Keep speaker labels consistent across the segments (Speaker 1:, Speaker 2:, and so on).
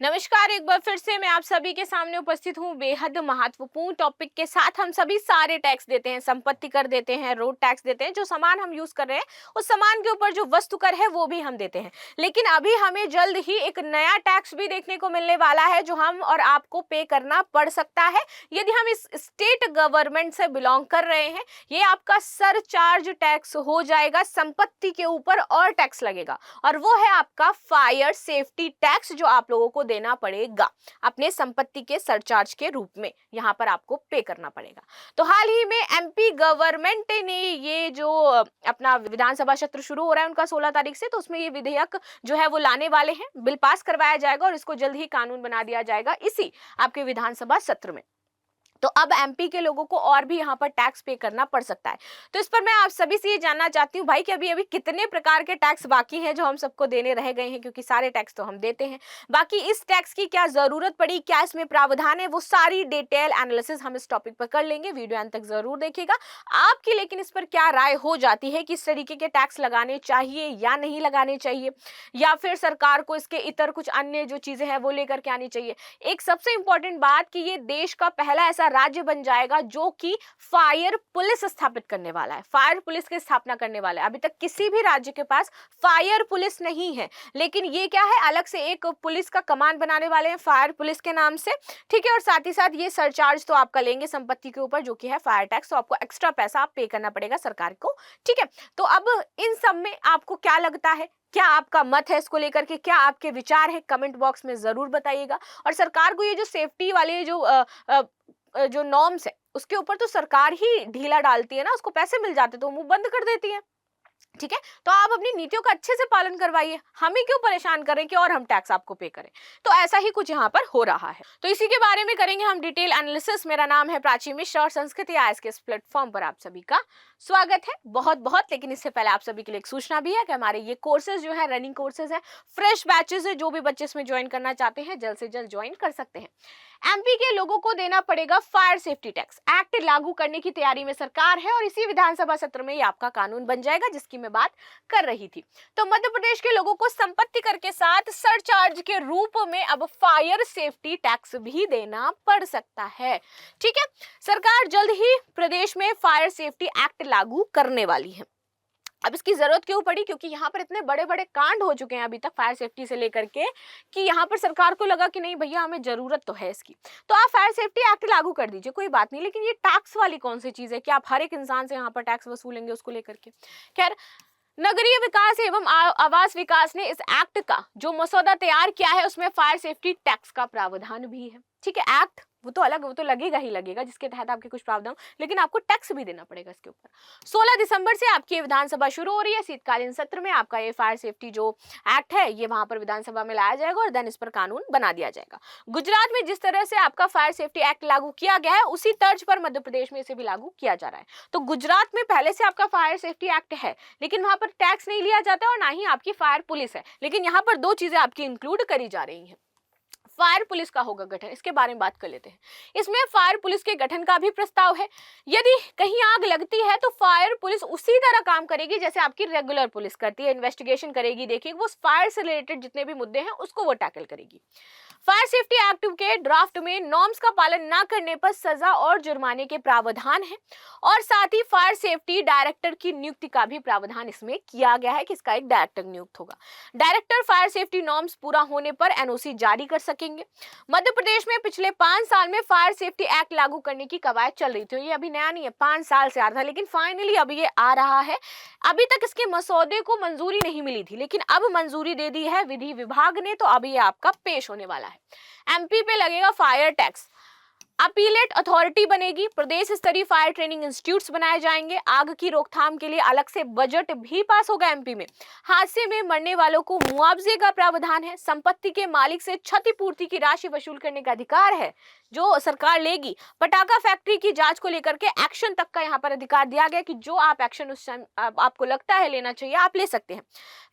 Speaker 1: नमस्कार, एक बार फिर से मैं आप सभी के सामने उपस्थित हूँ बेहद महत्वपूर्ण टॉपिक के साथ। हम सभी सारे टैक्स देते हैं, संपत्ति कर देते हैं, रोड टैक्स देते हैं, जो सामान हम यूज कर रहे हैं उस सामान के ऊपर जो वस्तु कर है वो भी हम देते हैं। लेकिन अभी हमें जल्द ही एक नया टैक्स भी देखने को मिलने वाला है जो हम और आपको पे करना पड़ सकता है यदि हम इस स्टेट गवर्नमेंट से बिलोंग कर रहे हैं। ये आपका सरचार्ज टैक्स हो जाएगा, संपत्ति के ऊपर और टैक्स लगेगा और वो है आपका फायर सेफ्टी टैक्स जो आप लोगों को देना पड़ेगा अपने संपत्ति के सरचार्ज के रूप में। यहां पर आपको पे करना पड़ेगा। तो हाल ही में एमपी गवर्नमेंट ने ये जो अपना विधानसभा सत्र शुरू हो रहा है उनका 16 तारीख से, तो उसमें ये विधेयक जो है वो लाने वाले हैं। बिल पास करवाया जाएगा और इसको जल्द ही कानून बना दिया जाएगा इसी आपके विधानसभा सत्र में। तो अब एमपी के लोगों को और भी यहाँ पर टैक्स पे करना पड़ सकता है। तो इस पर मैं आप सभी से ये जानना चाहती हूँ भाई कि अभी अभी कितने प्रकार के टैक्स बाकी हैं जो हम सबको देने रह गए हैं, क्योंकि सारे टैक्स तो हम देते हैं। बाकी इस टैक्स की क्या जरूरत पड़ी, क्या इसमें प्रावधान है, वो सारी डिटेल एनालिसिस हम इस टॉपिक पर कर लेंगे। वीडियो अंत तक जरूर देखिएगा। आपकी लेकिन इस पर क्या राय हो जाती है कि इस तरीके के टैक्स लगाने चाहिए या नहीं लगाने चाहिए, या फिर सरकार को इसके इतर कुछ अन्य जो चीजें हैं वो लेकर के आनी चाहिए। एक सबसे इंपॉर्टेंट बात कि ये देश का पहला ऐसा राज्य बन जाएगा जो कि फायर पुलिस स्थापित करने वाला है, फायर पुलिस की स्थापना करने वाला है। अभी तक किसी भी राज्य के पास फायर पुलिस नहीं है, लेकिन ये क्या है, अलग से एक पुलिस का कमान बनाने वाले हैं फायर पुलिस के नाम से। ठीक है, और साथ ही साथ ये सरचार्ज तो आपका लेंगे संपत्ति के ऊपर जो कि है फायर टैक्स, तो आपको एक्स्ट्रा पैसा आप पे करना पड़ेगा सरकार को। ठीक है, तो अब इन सब में आपको क्या लगता है, क्या आपका मत है इसको लेकर के, क्या आपके विचार है, कमेंट बॉक्स में जरूर बताइएगा। और सरकार को ये जो सेफ्टी वाले जो नॉर्म्स है उसके ऊपर तो सरकार ही ढीला डालती है ना, उसको पैसे मिल जाते तो मुंह बंद कर देती है। ठीक है, तो आप अपनी नीतियों का अच्छे से पालन करवाइए, हमें क्यों परेशान करें कि और हम टैक्स आपको पे करें। तो ऐसा ही कुछ यहाँ पर हो रहा है, तो इसी के बारे में करेंगे हम डिटेल एनालिसिस। मेरा नाम है प्राची मिश्रा और संस्कृति आज के इस प्लेटफॉर्म पर आप सभी का स्वागत है बहुत बहुत। लेकिन इससे पहले आप सभी के लिए एक सूचना भी है कि हमारे ये कोर्सेज जो है रनिंग कोर्सेज है, फ्रेश बैचेस है, जो भी बच्चे इसमें ज्वाइन करना चाहते हैं जल्द से जल्द ज्वाइन कर सकते हैं। एमपी के लोगों को देना पड़ेगा फायर सेफ्टी टैक्स, एक्ट लागू करने की तैयारी में सरकार है और इसी विधानसभा सत्र में ये आपका कानून बन जाएगा जिसकी मैं बात कर रही थी। तो मध्य प्रदेश के लोगों को संपत्ति कर के साथ सरचार्ज के रूप में अब फायर सेफ्टी टैक्स भी देना पड़ सकता है। ठीक है, सरकार जल्द ही प्रदेश में फायर सेफ्टी एक्ट लागू करने वाली है। अब इसकी जरूरत क्यों पड़ी, क्योंकि यहाँ पर इतने बड़े बड़े कांड हो चुके हैं अभी तक फायर सेफ्टी से लेकर के कि यहाँ पर सरकार को लगा कि नहीं भैया हमें जरूरत तो है इसकी, तो आप फायर सेफ्टी एक्ट लागू कर दीजिए, कोई बात नहीं। लेकिन ये टैक्स वाली कौन सी चीज है कि आप हर एक इंसान से यहाँ पर टैक्स वसूलेंगे उसको लेकर के। खैर, नगरीय विकास एवं आवास विकास ने इस एक्ट का जो मसौदा तैयार किया है उसमें फायर सेफ्टी टैक्स का प्रावधान भी है। ठीक है, एक्ट वो तो अलग, वो तो लगेगा ही लगेगा जिसके तहत आपके कुछ प्रावधान, लेकिन आपको टैक्स भी देना पड़ेगा इसके ऊपर। 16 दिसंबर से आपकी विधानसभा शुरू हो रही है, शीतकालीन सत्र में आपका ये फायर सेफ्टी जो एक्ट है ये वहां पर विधानसभा में लाया जाएगा और देन इस पर कानून बना दिया जाएगा। गुजरात में जिस तरह से आपका फायर सेफ्टी एक्ट लागू किया गया है उसी तर्ज पर मध्य प्रदेश में इसे भी लागू किया जा रहा है। तो गुजरात में पहले से आपका फायर सेफ्टी एक्ट है लेकिन वहां पर टैक्स नहीं लिया जाता और ना ही आपकी फायर पुलिस है, लेकिन यहाँ पर दो चीजें आपकी इंक्लूड करी जा रही है। फायर पुलिस का होगा गठन, इसके बारे में बात कर लेते हैं। इसमें फायर पुलिस के गठन का भी प्रस्ताव है। यदि कहीं आग लगती है तो फायर पुलिस उसी तरह काम करेगी जैसे आपकी रेगुलर पुलिस करती है, इन्वेस्टिगेशन करेगी, देखिए वो फायर से रिलेटेड जितने भी मुद्दे हैं उसको वो टैकल करेगी। फायर सेफ्टी एक्ट के ड्राफ्ट में नॉर्म्स का पालन न करने पर सजा और जुर्माने के प्रावधान है और साथ ही फायर सेफ्टी डायरेक्टर की नियुक्ति का भी प्रावधान इसमें किया गया है कि इसका एक डायरेक्टर नियुक्त होगा। डायरेक्टर फायर सेफ्टी नॉर्म्स पूरा होने पर एनओसी जारी कर सकेंगे। मध्य प्रदेश में पिछले 5 साल में फायर सेफ्टी एक्ट लागू करने की कवायद चल रही थी, ये अभी नया नहीं है, 5 साल से आ रहा था, लेकिन फाइनली अभी ये आ रहा है। अभी तक इसके मसौदे को मंजूरी नहीं मिली थी लेकिन अब मंजूरी दे दी है विधि विभाग ने, तो अभी ये आपका पेश होने वाला है। एमपी पे लगेगा फायर टैक्स, अपीलेट अथॉरिटी बनेगी, प्रदेश स्तरीय फायर ट्रेनिंग इंस्टीट्यूट्स बनाए जाएंगे, आग की रोकथाम के लिए अलग से बजट भी पास होगा एमपी में, हादसे में मरने वालों को मुआवजे का प्रावधान है, संपत्ति के मालिक से क्षतिपूर्ति की राशि वसूल करने का अधिकार है जो सरकार लेगी, पटाखा फैक्ट्री की जांच को लेकर के एक्शन तक का यहाँ पर अधिकार दिया गया कि जो आप एक्शन उस आपको लगता है लेना चाहिए आप ले सकते हैं।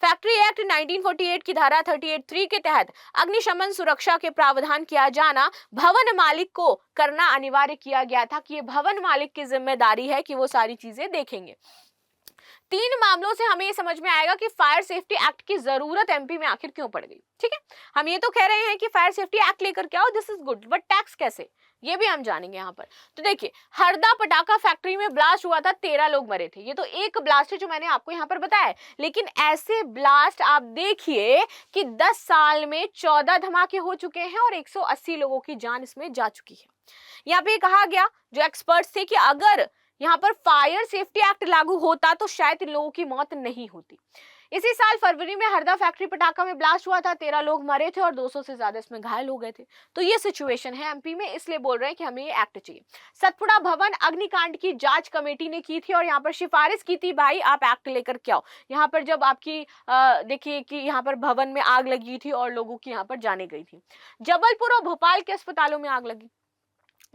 Speaker 1: फैक्ट्री एक्ट 1948 की धारा 38(3) के तहत अग्निशमन सुरक्षा के प्रावधान किया जाना भवन मालिक को करना अनिवार्य किया गया था कि ये भवन मालिक की जिम्मेदारी है कि वो सारी चीजें देखेंगे। तीन मामलों से हमें ये समझ में आएगा कि फायर सेफ्टी एक्ट की जरूरत एमपी में आखिर क्यों पड़ गई। ठीक है, हम ये तो कह रहे हैं कि फायर सेफ्टी एक्ट लेकर के आओ, this is good, but tax कैसे, ये भी हम जानेंगे यहाँ पर। तो देखिए, हरदा पटाखा फैक्ट्री में ब्लास्ट हुआ था, 13 लोग मरे थे। ये तो एक ब्लास्ट है जो मैंने आपको यहाँ पर बताया है, लेकिन ऐसे ब्लास्ट आप देखिए कि 10 साल में 14 धमाके हो चुके हैं और 180 लोगों की जान इसमें जा चुकी है। यहाँ पे कहा गया जो एक्सपर्ट्स थे कि अगर यहाँ पर फायर सेफ्टी एक्ट लागू होता तो शायद इन लोगों की मौत नहीं होती। इसी साल फरवरी में हरदा फैक्ट्री पटाखा में ब्लास्ट हुआ था, 13 लोग मरे थे और 200 से ज्यादा इसमें घायल हो गए थे। तो ये सिचुएशन है एमपी में, इसलिए बोल रहे हैं कि हमें ये एक्ट चाहिए। सतपुड़ा भवन अग्निकांड की जांच कमेटी ने की थी और यहाँ पर सिफारिश की थी, भाई आप एक्ट लेकर के आओ। यहाँ पर जब आपकी देखिए कि यहाँ पर भवन में आग लगी थी और लोगों की यहाँ पर जाने गई थी। जबलपुर और भोपाल के अस्पतालों में आग लगी,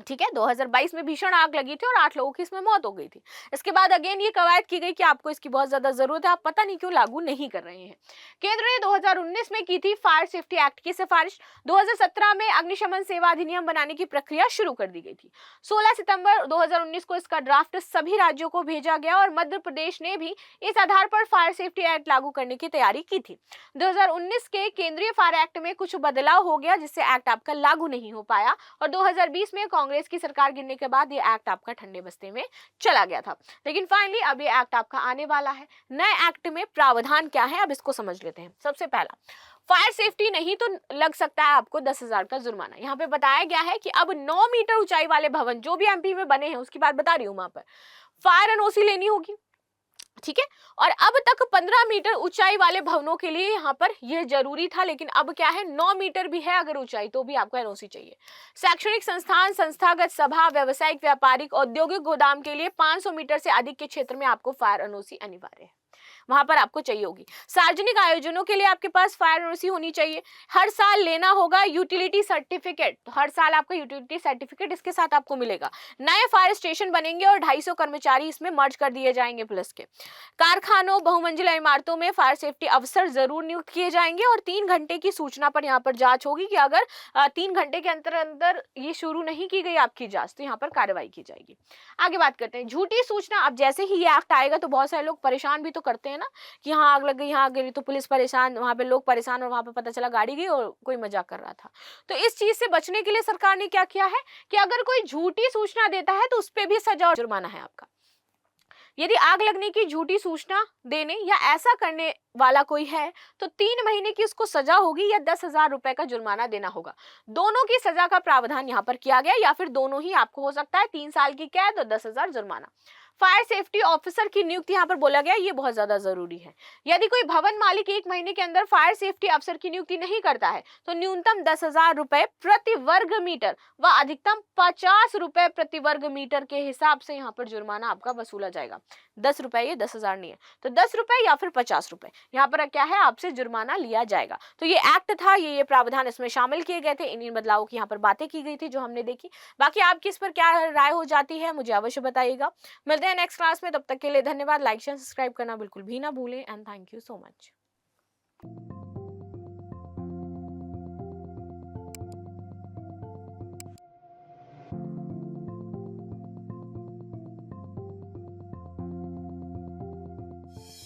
Speaker 1: ठीक है, 2022 में भीषण आग लगी थी और 8 लोगों की इसमें मौत हो गई थी। इसके बाद अगेन ये कवायद की गई कि आपको इसकी बहुत ज्यादा जरूरत है, आप पता नहीं क्यों लागू नहीं कर रहे हैं। केंद्र ने 2019 में की थी फायर सेफ्टी एक्ट की सिफारिश। 2017 में अग्निशमन सेवा अधिनियम बनाने की प्रक्रिया शुरू कर दी गई थी। 16 सितंबर 2019 को इसका ड्राफ्ट सभी राज्यों को भेजा गया और मध्य प्रदेश ने भी इस आधार पर फायर सेफ्टी एक्ट लागू करने की तैयारी की थी। 2019 के केंद्रीय फायर एक्ट में कुछ बदलाव हो गया जिससे एक्ट आपका लागू नहीं हो पाया और 2020 में कांग्रेस की सरकार गिरने के बाद ये एक्ट आपका ठंडे बस्ते में चला गया था। लेकिन फाइनली अब ये एक्ट आपका आने वाला है। नए एक्ट में प्रावधान क्या है, अब इसको समझ लेते हैं। सबसे पहला, फायर सेफ्टी नहीं तो लग सकता है आपको 10,000 का जुर्माना। यहाँ पे बताया गया है कि अब 9 मीटर ऊंचाई वाले भवन जो भी एमपी में बने हैं, उसकी बात बता रही हूँ, वहां पर फायर एनओसी लेनी होगी। ठीक है, और अब तक 15 मीटर ऊंचाई वाले भवनों के लिए यहाँ पर यह जरूरी था, लेकिन अब क्या है, 9 मीटर भी है अगर ऊंचाई तो भी आपको एनओसी चाहिए। शैक्षणिक संस्थान, संस्थागत सभा, व्यावसायिक, व्यापारिक, औद्योगिक गोदाम के लिए 500 मीटर से अधिक के क्षेत्र में आपको फायर एनओसी अनिवार्य है, वहां पर आपको चाहिए होगी। सार्वजनिक आयोजनों के लिए आपके पास फायर एनओसी होनी चाहिए। हर साल लेना होगा यूटिलिटी सर्टिफिकेट, तो हर साल आपका यूटिलिटी सर्टिफिकेट इसके साथ आपको मिलेगा। नए फायर स्टेशन बनेंगे और 250 कर्मचारी इसमें मर्ज कर दिए जाएंगे पुलिस के। कारखानों, बहुमंजिला इमारतों में फायर सेफ्टी अफसर जरूर नियुक्त किए जाएंगे और 3 घंटे की सूचना पर यहाँ पर जांच होगी कि अगर 3 घंटे के अंदर ये शुरू नहीं की गई आपकी जांच तो यहाँ पर कार्रवाई की जाएगी। आगे बात करते हैं झूठी सूचना। अब जैसे ही ये एक्ट आएगा तो बहुत सारे लोग परेशान भी तो करते हैं ना कि यहाँ आग लग गई, यहाँ आग गई, तो पुलिस परेशान, वहां पे लोग परेशान और वहां पे पता चला गाड़ी गई और कोई मजाक कर रहा था। तो इस चीज से बचने के लिए सरकार ने क्या किया है कि अगर कोई झूठी सूचना देता है तो उस पर भी सजा और जुर्माना है आपका। यदि आग लगने की झूठी सूचना देने या ऐसा करने वाला कोई है तो 3 महीने की उसको सजा होगी या 10,000 रुपए का जुर्माना देना होगा। दोनों की सजा का प्रावधान यहाँ पर किया गया, या फिर दोनों ही आपको हो सकता है, 3 साल की कैद और 10,000 जुर्माना। फायर सेफ्टी ऑफिसर की नियुक्ति यहाँ पर बोला गया, ये बहुत ज्यादा जरूरी है। यदि कोई भवन मालिक 1 महीने के अंदर फायर सेफ्टी अफसर की नियुक्ति नहीं करता है तो न्यूनतम 10,000 रुपए प्रति वर्ग मीटर व अधिकतम 50 रुपए प्रति वर्ग मीटर के हिसाब से यहाँ पर जुर्माना आपका वसूला जाएगा। 10 रुपए, ये 10,000 नहीं है, तो 10 रुपए या फिर 50 रुपए यहाँ पर क्या है, आपसे जुर्माना लिया जाएगा। तो ये एक्ट था, ये प्रावधान इसमें शामिल किए गए थे, इन बदलावों की यहाँ पर बातें की गई थी जो हमने देखी। बाकी आपकी इस पर क्या राय हो जाती है मुझे अवश्य बताइएगा। मिलते हैं नेक्स्ट क्लास में, तब तक के लिए धन्यवाद। लाइक शेयर सब्सक्राइब करना बिल्कुल भी ना भूलें and thank you so much.